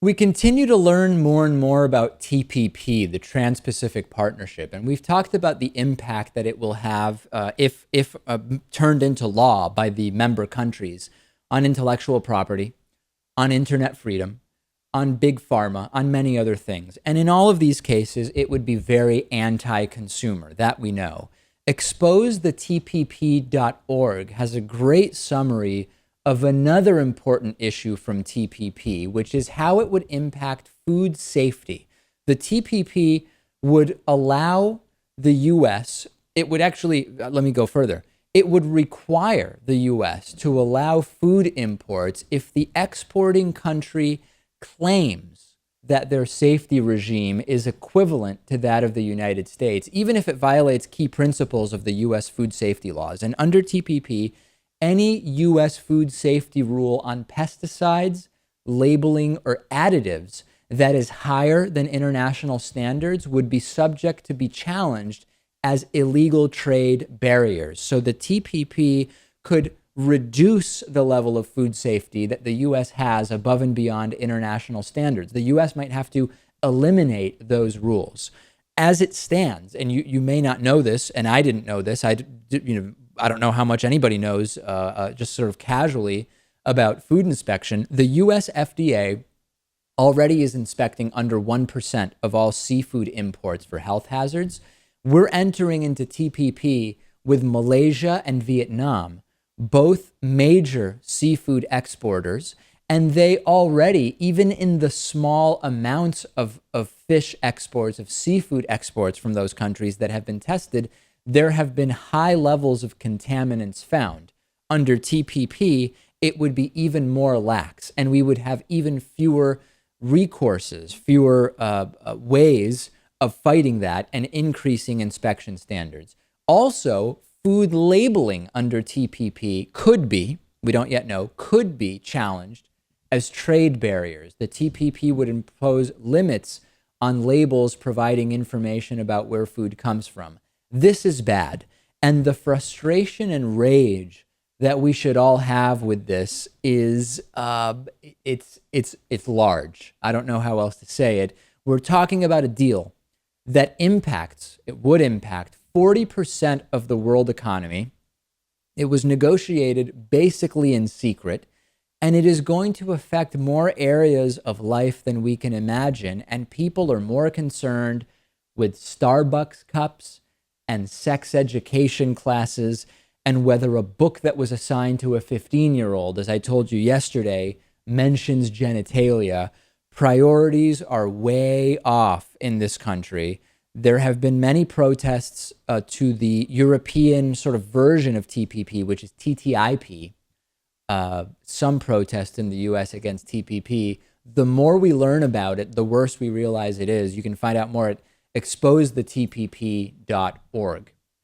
We continue to learn more and more about TPP, the Trans-Pacific Partnership, and we've talked about the impact that it will have if turned into law by the member countries on intellectual property, on internet freedom, on big pharma, on many other things. And in all of these cases, it would be very anti-consumer, that we know. ExposeTheTPP.org has a great summary of another important issue from TPP, which is how it would impact food safety. The TPP would allow the US, it would actually, let me go further, it would require the US to allow food imports if the exporting country claims that their safety regime is equivalent to that of the United States, even if it violates key principles of the US food safety laws. And under TPP, any US food safety rule on pesticides, labeling, or additives that is higher than international standards would be subject to be challenged as illegal trade barriers. So the TPP could reduce the level of food safety that the US has above and beyond international standards. The US might have to eliminate those rules. As it stands, and you may not know this, and I didn't know this, I don't know how much anybody knows just sort of casually about food inspection. The US FDA already is inspecting under 1% of all seafood imports for health hazards. We're entering into TPP with Malaysia and Vietnam, both major seafood exporters, and they already, even in the small amounts of fish exports, of seafood exports from those countries that have been tested, there have been high levels of contaminants found. Under TPP, it would be even more lax, and we would have even fewer recourses, fewer ways of fighting that and increasing inspection standards. Also, food labeling under TPP could be, we don't yet know, could be challenged as trade barriers. The TPP would impose limits on labels providing information about where food comes from. This is bad. And the frustration and rage that we should all have with this is, it's large. I don't know how else to say it. We're talking about a deal that would impact 40% of the world economy. It was negotiated basically in secret, and it is going to affect more areas of life than we can imagine. And people are more concerned with Starbucks cups and sex education classes and whether a book that was assigned to a 15-year-old, as I told you yesterday, mentions genitalia. Priorities are way off in this country. There have been many protests to the European sort of version of TPP, which is TTIP. Some protests in the US against TPP. The more we learn about it, the worse we realize it is. You can find out more at exposethetpp.org.